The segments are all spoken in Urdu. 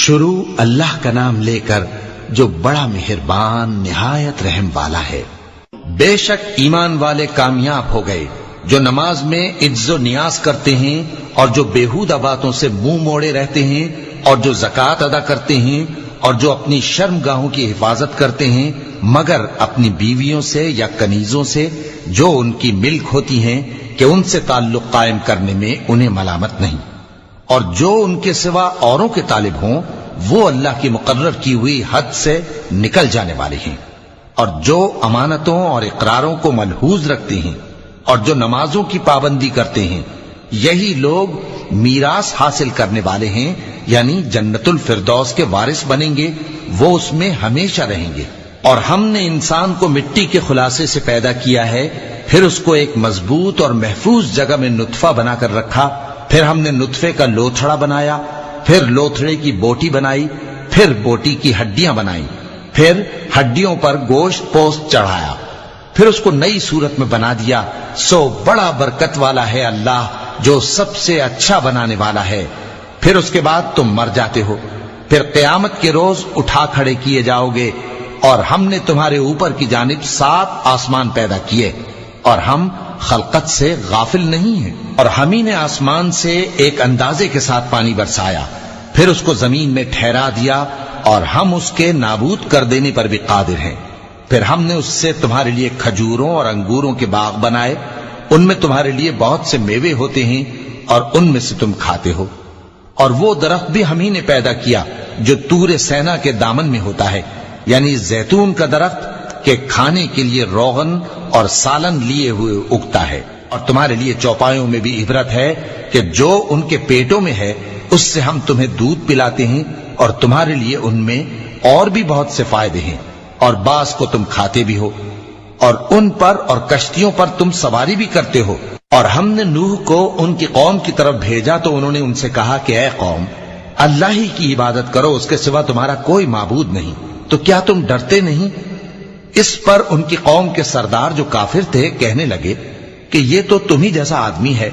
شروع اللہ کا نام لے کر جو بڑا مہربان نہایت رحم والا ہے۔ بے شک ایمان والے کامیاب ہو گئے جو نماز میں عجز و نیاز کرتے ہیں اور جو بیہودہ باتوں سے منہ موڑے رہتے ہیں اور جو زکوٰۃ ادا کرتے ہیں اور جو اپنی شرم گاہوں کی حفاظت کرتے ہیں مگر اپنی بیویوں سے یا کنیزوں سے جو ان کی ملک ہوتی ہیں کہ ان سے تعلق قائم کرنے میں انہیں ملامت نہیں، اور جو ان کے سوا اوروں کے طالب ہوں وہ اللہ کی مقرر کی ہوئی حد سے نکل جانے والے ہیں، اور جو امانتوں اور اقراروں کو ملحوظ رکھتے ہیں اور جو نمازوں کی پابندی کرتے ہیں یہی لوگ میراث حاصل کرنے والے ہیں، یعنی جنت الفردوس کے وارث بنیں گے، وہ اس میں ہمیشہ رہیں گے۔ اور ہم نے انسان کو مٹی کے خلاصے سے پیدا کیا ہے، پھر اس کو ایک مضبوط اور محفوظ جگہ میں نطفہ بنا کر رکھا، پھر ہم نے نطفے کا لوتھڑا بنایا، پھر لوتھڑے کی بوٹی بنائی، پھر بوٹی کی ہڈیاں بنائیں، پھر ہڈیوں پر گوشت پوست چڑھایا، پھر اس کو نئی صورت میں بنا دیا۔ سو بڑا برکت والا ہے اللہ جو سب سے اچھا بنانے والا ہے۔ پھر اس کے بعد تم مر جاتے ہو، پھر قیامت کے روز اٹھا کھڑے کیے جاؤ گے، اور ہم نے تمہارے اوپر کی جانب 7 آسمان پیدا کیے، اور ہم خلقت سے غافل نہیں ہیں۔ اور ہم ہی نے آسمان سے ایک اندازے کے ساتھ پانی برسایا، پھر اس کو زمین میں ٹھہرا دیا، اور ہم اس کے نابود کر دینے پر بھی قادر ہیں۔ پھر ہم نے اس سے تمہارے لیے کھجوروں اور انگوروں کے باغ بنائے، ان میں تمہارے لیے بہت سے میوے ہوتے ہیں اور ان میں سے تم کھاتے ہو۔ اور وہ درخت بھی ہم ہی نے پیدا کیا جو طور سینا کے دامن میں ہوتا ہے، یعنی زیتون کا درخت کہ کھانے کے لیے روغن اور سالن لیے ہوئے اگتا ہے، اور تمہارے لیے چوپایوں میں بھی عبرت ہے کہ جو ان کے پیٹوں میں ہے اس سے ہم تمہیں دودھ پلاتے ہیں، اور تمہارے لیے ان میں اور بھی بہت سے فائدے ہیں، اور بعض کو تم کھاتے بھی ہو، اور ان پر اور کشتیوں پر تم سواری بھی کرتے ہو۔ اور ہم نے نوح کو ان کی قوم کی طرف بھیجا تو انہوں نے ان سے کہا کہ اے قوم، اللہ ہی کی عبادت کرو، اس کے سوا تمہارا کوئی معبود نہیں، تو کیا تم ڈرتے نہیں؟ اس پر ان کی قوم کے سردار جو کافر تھے کہنے لگے کہ یہ تو تم ہی جیسا آدمی ہے،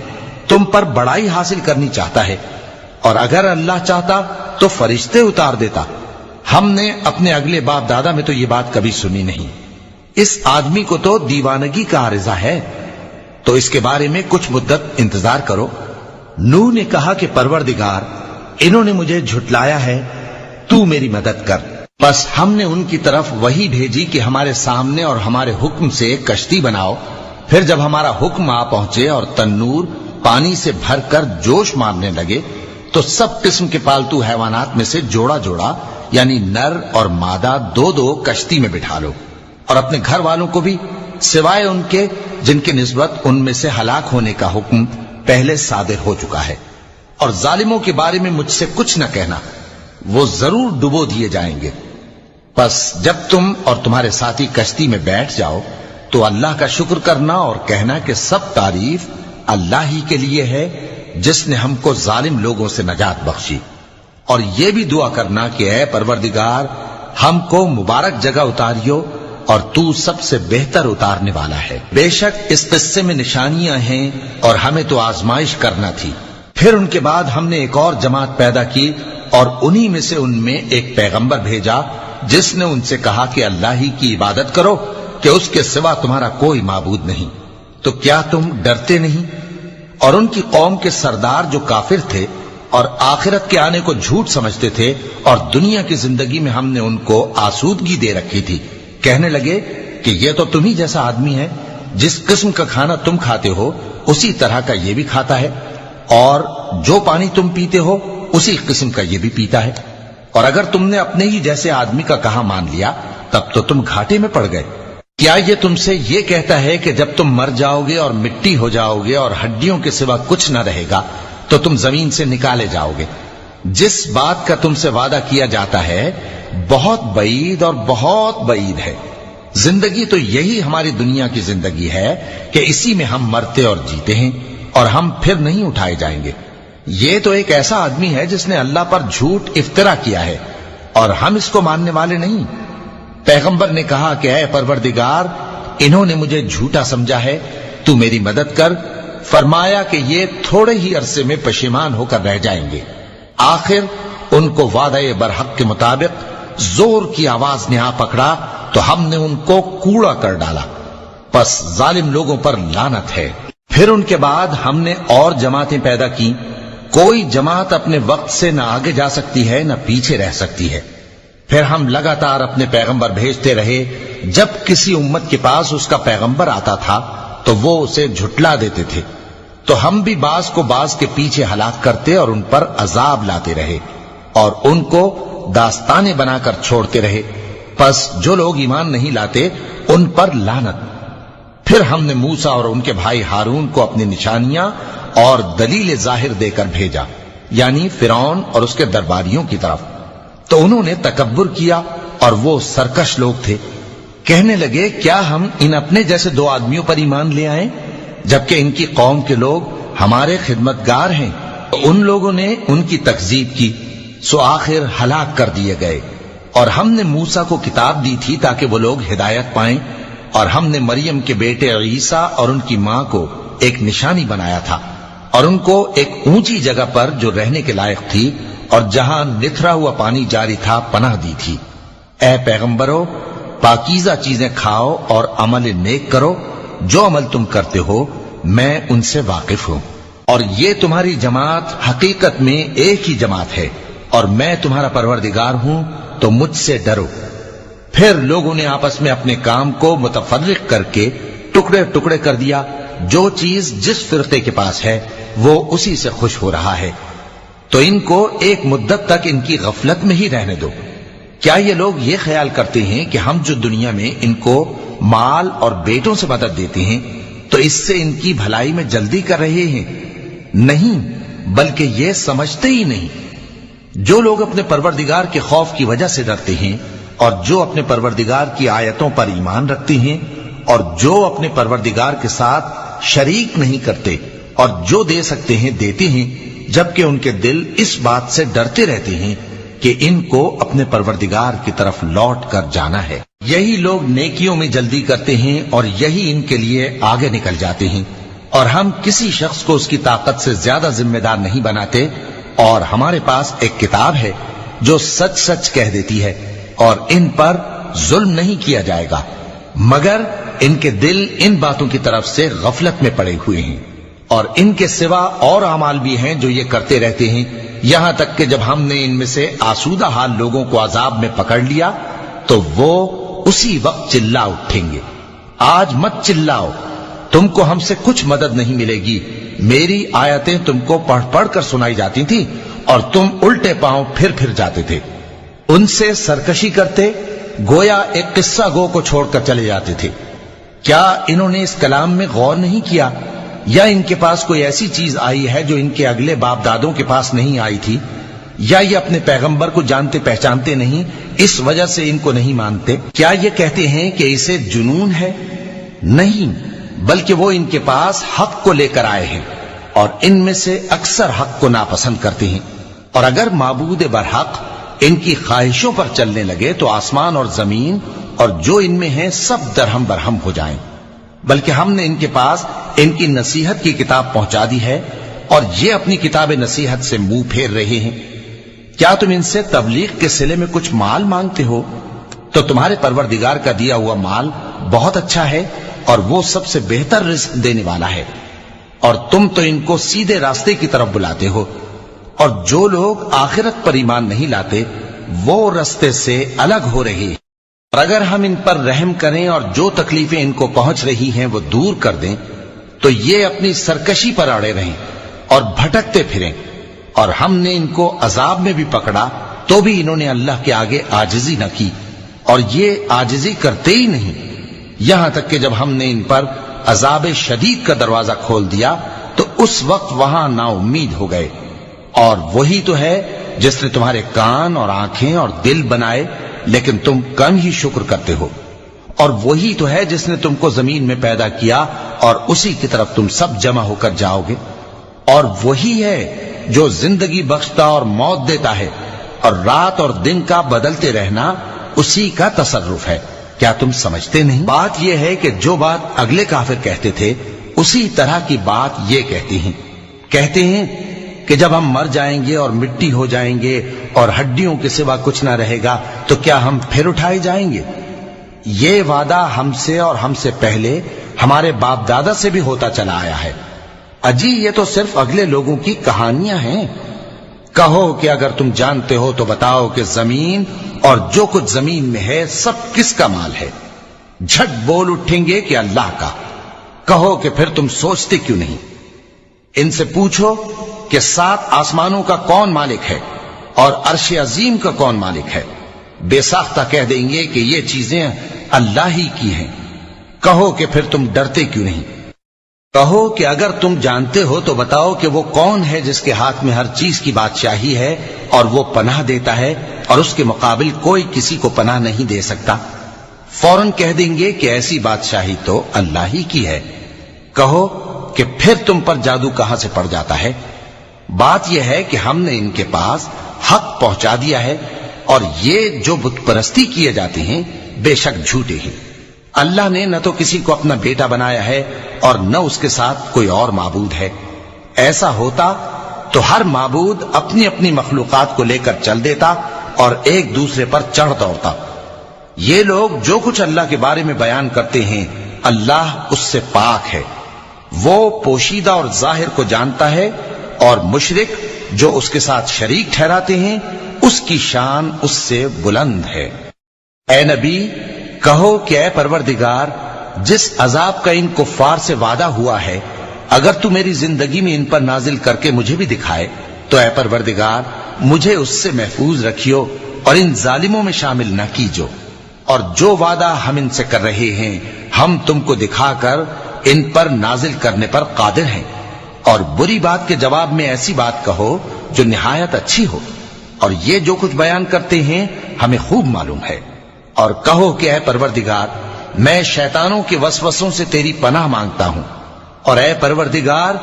تم پر بڑائی حاصل کرنی چاہتا ہے، اور اگر اللہ چاہتا تو فرشتے اتار دیتا۔ ہم نے اپنے اگلے باپ دادا میں تو یہ بات کبھی سنی نہیں، اس آدمی کو تو دیوانگی کا عارضہ ہے، تو اس کے بارے میں کچھ مدت انتظار کرو۔ نوح نے کہا کہ پروردگار، انہوں نے مجھے جھٹلایا ہے، تو میری مدد کر۔ بس ہم نے ان کی طرف وہی بھیجی کہ ہمارے سامنے اور ہمارے حکم سے کشتی بناؤ، پھر جب ہمارا حکم آ پہنچے اور تنور پانی سے بھر کر جوش مارنے لگے تو سب قسم کے پالتو حیوانات میں سے جوڑا جوڑا یعنی نر اور مادہ 2 کشتی میں بٹھا لو، اور اپنے گھر والوں کو بھی سوائے ان کے جن کی نسبت ان میں سے ہلاک ہونے کا حکم پہلے صادر ہو چکا ہے۔ اور ظالموں کے بارے میں مجھ سے کچھ نہ کہنا، وہ ضرور ڈبو دیے جائیں گے۔ بس جب تم اور تمہارے ساتھی کشتی میں بیٹھ جاؤ تو اللہ کا شکر کرنا اور کہنا کہ سب تعریف اللہ ہی کے لیے ہے جس نے ہم کو ظالم لوگوں سے نجات بخشی، اور یہ بھی دعا کرنا کہ اے پروردگار ہم کو مبارک جگہ اتاریو اور تو سب سے بہتر اتارنے والا ہے۔ بے شک اس قصے میں نشانیاں ہیں اور ہمیں تو آزمائش کرنا تھی۔ پھر ان کے بعد ہم نے ایک اور جماعت پیدا کی اور انہی میں سے ان میں ایک پیغمبر بھیجا جس نے ان سے کہا کہ اللہ ہی کی عبادت کرو کہ اس کے سوا تمہارا کوئی معبود نہیں، تو کیا تم ڈرتے نہیں؟ اور ان کی قوم کے سردار جو کافر تھے اور آخرت کے آنے کو جھوٹ سمجھتے تھے اور دنیا کی زندگی میں ہم نے ان کو آسودگی دے رکھی تھی، کہنے لگے کہ یہ تو تم ہی جیسا آدمی ہے، جس قسم کا کھانا تم کھاتے ہو اسی طرح کا یہ بھی کھاتا ہے، اور جو پانی تم پیتے ہو اسی قسم کا یہ بھی پیتا ہے، اور اگر تم نے اپنے ہی جیسے آدمی کا کہا مان لیا تب تو تم گھاٹے میں پڑ گئے۔ کیا یہ تم سے یہ کہتا ہے کہ جب تم مر جاؤ گے اور مٹی ہو جاؤ گے اور ہڈیوں کے سوا کچھ نہ رہے گا تو تم زمین سے نکالے جاؤ گے؟ جس بات کا تم سے وعدہ کیا جاتا ہے بہت بعید اور بہت بعید ہے۔ زندگی تو یہی ہماری دنیا کی زندگی ہے کہ اسی میں ہم مرتے اور جیتے ہیں، اور ہم پھر نہیں اٹھائے جائیں گے۔ یہ تو ایک ایسا آدمی ہے جس نے اللہ پر جھوٹ افطرا کیا ہے، اور ہم اس کو ماننے والے نہیں۔ پیغمبر نے کہا کہ اے پروردگار، انہوں نے مجھے جھوٹا سمجھا ہے، تو میری مدد کر۔ فرمایا کہ یہ تھوڑے ہی عرصے میں پشیمان ہو کر رہ جائیں گے۔ آخر ان کو وعدہ برحق کے مطابق زور کی آواز نے آ پکڑا تو ہم نے ان کو کوڑا کر ڈالا، پس ظالم لوگوں پر لعنت ہے۔ پھر ان کے بعد ہم نے اور جماعتیں پیدا کی، کوئی جماعت اپنے وقت سے نہ آگے جا سکتی ہے نہ پیچھے رہ سکتی ہے۔ پھر ہم لگاتار اپنے پیغمبر بھیجتے رہے، جب کسی امت کے پاس اس کا پیغمبر آتا تھا تو وہ اسے جھٹلا دیتے تھے، تو ہم بھی بعض کو بعض کے پیچھے ہلاک کرتے اور ان پر عذاب لاتے رہے اور ان کو داستانیں بنا کر چھوڑتے رہے، پس جو لوگ ایمان نہیں لاتے ان پر لعنت۔ پھر ہم نے موسیٰ اور ان کے بھائی ہارون کو اپنی نشانیاں اور دلیل ظاہر دے کر بھیجا، یعنی فرعون اور اس کے درباریوں کی طرف، تو انہوں نے تکبر کیا اور وہ سرکش لوگ تھے۔ کہنے لگے کیا ہم ان اپنے جیسے دو آدمیوں پر ایمان لے آئیں جبکہ ان کی قوم کے لوگ ہمارے خدمتگار ہیں؟ ان لوگوں نے ان کی تکذیب کی، سو آخر ہلاک کر دیے گئے۔ اور ہم نے موسیٰ کو کتاب دی تھی تاکہ وہ لوگ ہدایت پائیں، اور ہم نے مریم کے بیٹے عیسیٰ اور ان کی ماں کو ایک نشانی بنایا تھا اور ان کو ایک اونچی جگہ پر جو رہنے کے لائق تھی اور جہاں نتھرا ہوا پانی جاری تھا پناہ دی تھی۔ اے پیغمبرو، پاکیزہ چیزیں کھاؤ اور عمل نیک کرو، جو عمل تم کرتے ہو میں ان سے واقف ہوں، اور یہ تمہاری جماعت حقیقت میں ایک ہی جماعت ہے، اور میں تمہارا پروردگار ہوں تو مجھ سے ڈرو۔ پھر لوگوں نے آپس میں اپنے کام کو متفرق کر کے ٹکڑے ٹکڑے کر دیا، جو چیز جس فرقے کے پاس ہے وہ اسی سے خوش ہو رہا ہے، تو ان کو ایک مدت تک ان کی غفلت میں ہی رہنے دو۔ کیا یہ لوگ یہ خیال کرتے ہیں کہ ہم جو دنیا میں ان کو مال اور بیٹوں سے مدد دیتے ہیں تو اس سے ان کی بھلائی میں جلدی کر رہے ہیں؟ نہیں، بلکہ یہ سمجھتے ہی نہیں۔ جو لوگ اپنے پروردگار کے خوف کی وجہ سے ڈرتے ہیں اور جو اپنے پروردگار کی آیتوں پر ایمان رکھتے ہیں اور جو اپنے پروردگار کے ساتھ شریک نہیں کرتے اور جو دے سکتے ہیں دیتے ہیں، جبکہ ان کے دل اس بات سے ڈرتے رہتے ہیں کہ ان کو اپنے پروردگار کی طرف لوٹ کر جانا ہے، یہی لوگ نیکیوں میں جلدی کرتے ہیں اور یہی ان کے لیے آگے نکل جاتے ہیں۔ اور ہم کسی شخص کو اس کی طاقت سے زیادہ ذمہ دار نہیں بناتے، اور ہمارے پاس ایک کتاب ہے جو سچ سچ کہہ دیتی ہے، اور ان پر ظلم نہیں کیا جائے گا، مگر ان کے دل ان باتوں کی طرف سے غفلت میں پڑے ہوئے ہیں۔ اور ان کے سوا اور اعمال بھی ہیں جو یہ کرتے رہتے ہیں، یہاں تک کہ جب ہم نے ان میں سے آسودہ حال لوگوں کو عذاب میں پکڑ لیا تو وہ اسی وقت چلا اٹھیں گے۔ آج مت چلاؤ، تم کو ہم سے کچھ مدد نہیں ملے گی، میری آیتیں تم کو پڑھ پڑھ کر سنائی جاتی تھی اور تم الٹے پاؤں پھر جاتے تھے۔ ان سے سرکشی کرتے، گویا ایک قصہ گو کو چھوڑ کر چلے جاتے تھے۔ کیا انہوں نے اس کلام میں غور نہیں کیا، یا ان کے پاس کوئی ایسی چیز آئی ہے جو ان کے اگلے باپ دادوں کے پاس نہیں آئی تھی، یا یہ اپنے پیغمبر کو جانتے پہچانتے نہیں اس وجہ سے ان کو نہیں مانتے؟ کیا یہ کہتے ہیں کہ اسے جنون ہے؟ نہیں، بلکہ وہ ان کے پاس حق کو لے کر آئے ہیں، اور ان میں سے اکثر حق کو ناپسند کرتے ہیں۔ اور اگر معبود برحق ان کی خواہشوں پر چلنے لگے تو آسمان اور زمین اور جو ان میں ہیں سب درہم برہم ہو جائیں۔ بلکہ ہم نے ان کے پاس ان کی نصیحت کی کتاب پہنچا دی ہے، اور یہ اپنی کتاب نصیحت سے منہ پھیر رہے ہیں۔ کیا تم ان سے تبلیغ کے صلے میں کچھ مال مانگتے ہو؟ تو تمہارے پروردگار کا دیا ہوا مال بہت اچھا ہے، اور وہ سب سے بہتر رزق دینے والا ہے، اور تم تو ان کو سیدھے راستے کی طرف بلاتے ہو۔ اور جو لوگ آخرت پر ایمان نہیں لاتے وہ راستے سے الگ ہو رہے ہیں۔ اور اگر ہم ان پر رحم کریں اور جو تکلیفیں ان کو پہنچ رہی ہیں وہ دور کر دیں تو یہ اپنی سرکشی پر اڑے رہیں اور بھٹکتے پھریں، اور ہم نے ان کو عذاب میں بھی پکڑا تو بھی انہوں نے اللہ کے آگے عاجزی نہ کی، اور یہ عاجزی کرتے ہی نہیں، یہاں تک کہ جب ہم نے ان پر عذاب شدید کا دروازہ کھول دیا تو اس وقت وہاں نا امید ہو گئے۔ اور وہی تو ہے جس نے تمہارے کان اور آنکھیں اور دل بنائے، لیکن تم کم ہی شکر کرتے ہو۔ اور وہی تو ہے جس نے تم کو زمین میں پیدا کیا اور اسی کی طرف تم سب جمع ہو کر جاؤ گے۔ اور وہی ہے جو زندگی بخشتا اور موت دیتا ہے، اور رات اور دن کا بدلتے رہنا اسی کا تصرف ہے۔ کیا تم سمجھتے نہیں؟ بات یہ ہے کہ جو بات اگلے کافر کہتے تھے اسی طرح کی بات یہ کہتے ہیں کہ جب ہم مر جائیں گے اور مٹی ہو جائیں گے اور ہڈیوں کے سوا کچھ نہ رہے گا تو کیا ہم پھر اٹھائے جائیں گے؟ یہ وعدہ ہم سے اور ہم سے پہلے ہمارے باپ دادا سے بھی ہوتا چلا آیا ہے۔ اجی یہ تو صرف اگلے لوگوں کی کہانیاں ہیں۔ کہو کہ اگر تم جانتے ہو تو بتاؤ کہ زمین اور جو کچھ زمین میں ہے سب کس کا مال ہے؟ جھٹ بول اٹھیں گے کہ اللہ کا۔ کہو کہ پھر تم سوچتے کیوں نہیں؟ ان سے پوچھو کہ 7 آسمانوں کا کون مالک ہے اور عرش عظیم کا کون مالک ہے؟ بے ساختہ کہہ دیں گے کہ یہ چیزیں اللہ ہی کی ہیں۔ کہو کہ پھر تم ڈرتے کیوں نہیں؟ کہو کہ اگر تم جانتے ہو تو بتاؤ کہ وہ کون ہے جس کے ہاتھ میں ہر چیز کی بادشاہی ہے اور وہ پناہ دیتا ہے اور اس کے مقابل کوئی کسی کو پناہ نہیں دے سکتا؟ فوراً کہہ دیں گے کہ ایسی بادشاہی تو اللہ ہی کی ہے۔ کہو کہ پھر تم پر جادو کہاں سے پڑ جاتا ہے؟ بات یہ ہے کہ ہم نے ان کے پاس حق پہنچا دیا ہے اور یہ جو بت پرستی کیے جاتے ہیں بے شک جھوٹے ہیں۔ اللہ نے نہ تو کسی کو اپنا بیٹا بنایا ہے اور نہ اس کے ساتھ کوئی اور معبود ہے۔ ایسا ہوتا تو ہر معبود اپنی اپنی مخلوقات کو لے کر چل دیتا اور ایک دوسرے پر چڑھ دوڑتا۔ یہ لوگ جو کچھ اللہ کے بارے میں بیان کرتے ہیں اللہ اس سے پاک ہے، وہ پوشیدہ اور ظاہر کو جانتا ہے، اور مشرک جو اس کے ساتھ شریک ٹھہراتے ہیں اس کی شان اس سے بلند ہے۔ اے نبی کہو کہ اے پروردگار، جس عذاب کا ان کفار سے وعدہ ہوا ہے اگر تو میری زندگی میں ان پر نازل کر کے مجھے بھی دکھائے تو اے پروردگار مجھے اس سے محفوظ رکھیو اور ان ظالموں میں شامل نہ کیجو، اور جو وعدہ ہم ان سے کر رہے ہیں ہم تم کو دکھا کر ان پر نازل کرنے پر قادر ہیں۔ اور بری بات کے جواب میں ایسی بات کہو جو نہایت اچھی ہو، اور یہ جو کچھ بیان کرتے ہیں ہمیں خوب معلوم ہے۔ اور کہو کہ اے پروردگار میں شیطانوں کے وسوسوں سے تیری پناہ مانگتا ہوں، اور اے پروردگار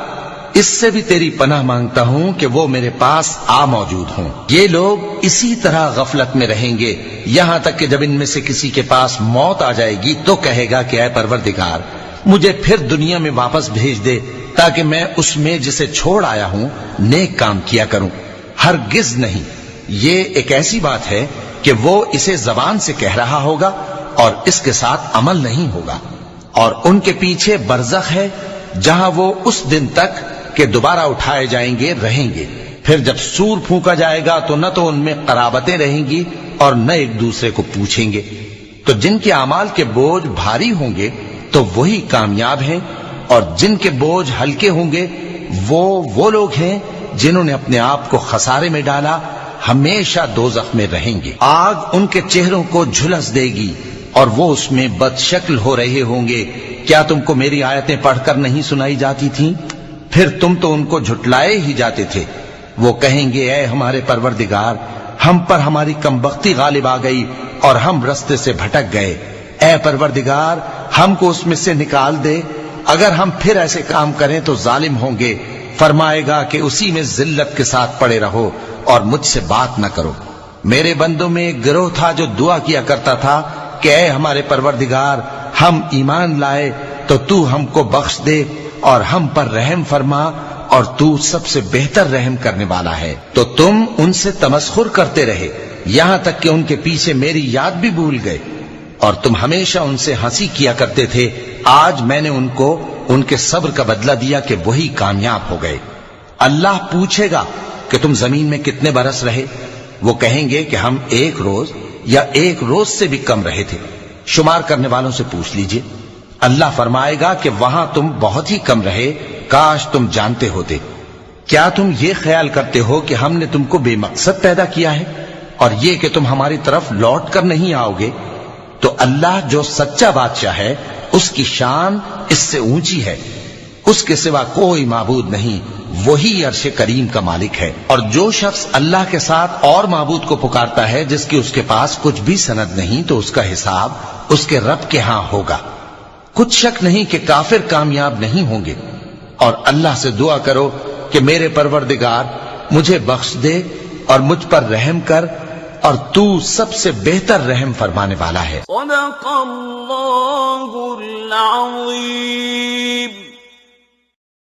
اس سے بھی تیری پناہ مانگتا ہوں کہ وہ میرے پاس آ موجود ہوں۔ یہ لوگ اسی طرح غفلت میں رہیں گے یہاں تک کہ جب ان میں سے کسی کے پاس موت آ جائے گی تو کہے گا کہ اے پروردگار مجھے پھر دنیا میں واپس بھیج دے تاکہ میں اس میں جسے چھوڑ آیا ہوں نیک کام کیا کروں۔ ہرگز نہیں، یہ ایک ایسی بات ہے کہ وہ اسے زبان سے کہہ رہا ہوگا اور اس کے ساتھ عمل نہیں ہوگا۔ اور ان کے پیچھے برزخ ہے جہاں وہ اس دن تک کہ دوبارہ اٹھائے جائیں گے رہیں گے۔ پھر جب سور پھونکا جائے گا تو نہ تو ان میں قرابتیں رہیں گی اور نہ ایک دوسرے کو پوچھیں گے۔ تو جن کے اعمال کے بوجھ بھاری ہوں گے تو وہی کامیاب ہیں، اور جن کے بوجھ ہلکے ہوں گے وہ لوگ ہیں جنہوں نے اپنے آپ کو خسارے میں ڈالا، ہمیشہ دوزخ میں رہیں گے۔ آگ ان کے چہروں کو جھلس دے گی اور وہ اس میں بد شکل ہو رہے ہوں گے۔ کیا تم کو میری آیتیں پڑھ کر نہیں سنائی جاتی تھیں؟ پھر تم تو ان کو جھٹلائے ہی جاتے تھے۔ وہ کہیں گے اے ہمارے پروردگار ہم پر ہماری کمبختی غالب آ گئی اور ہم رستے سے بھٹک گئے، اے پروردگار ہم کو اس میں سے نکال دے، اگر ہم پھر ایسے کام کریں تو ظالم ہوں گے۔ فرمائے گا کہ اسی میں ذلت کے ساتھ پڑے رہو اور مجھ سے بات نہ کرو۔ میرے بندوں میں ایک گروہ تھا جو دعا کیا کرتا تھا کہ اے ہمارے پروردگار ہم ایمان لائے تو تو ہم کو بخش دے اور ہم پر رحم فرما، اور تو سب سے بہتر رحم کرنے والا ہے۔ تو تم ان سے تمسخر کرتے رہے یہاں تک کہ ان کے پیچھے میری یاد بھی بھول گئے، اور تم ہمیشہ ان سے ہنسی کیا کرتے تھے۔ آج میں نے ان کو ان کے صبر کا بدلہ دیا کہ وہی کامیاب ہو گئے۔ اللہ پوچھے گا کہ تم زمین میں کتنے برس رہے؟ وہ کہیں گے کہ ہم 1 روز یا 1 روز سے بھی کم رہے تھے۔ شمار کرنے والوں سے پوچھ لیجئے۔ اللہ فرمائے گا کہ وہاں تم بہت ہی کم رہے، کاش تم جانتے ہوتے۔ کیا تم یہ خیال کرتے ہو کہ ہم نے تم کو بے مقصد پیدا کیا ہے اور یہ کہ تم ہماری طرف لوٹ کر نہیں آؤ گے؟ تو اللہ جو سچا بادشاہ ہے اس کی شان اس سے اونچی ہے، اس کے سوا کوئی معبود نہیں، وہی عرش کریم کا مالک ہے۔ اور جو شخص اللہ کے ساتھ اور معبود کو پکارتا ہے جس کی اس کے پاس کچھ بھی سند نہیں تو اس کا حساب اس کے رب کے ہاں ہوگا۔ کچھ شک نہیں کہ کافر کامیاب نہیں ہوں گے۔ اور اللہ سے دعا کرو کہ میرے پروردگار مجھے بخش دے اور مجھ پر رحم کر، اور تو سب سے بہتر رحم فرمانے والا ہے۔ صدق اللہ العظیم۔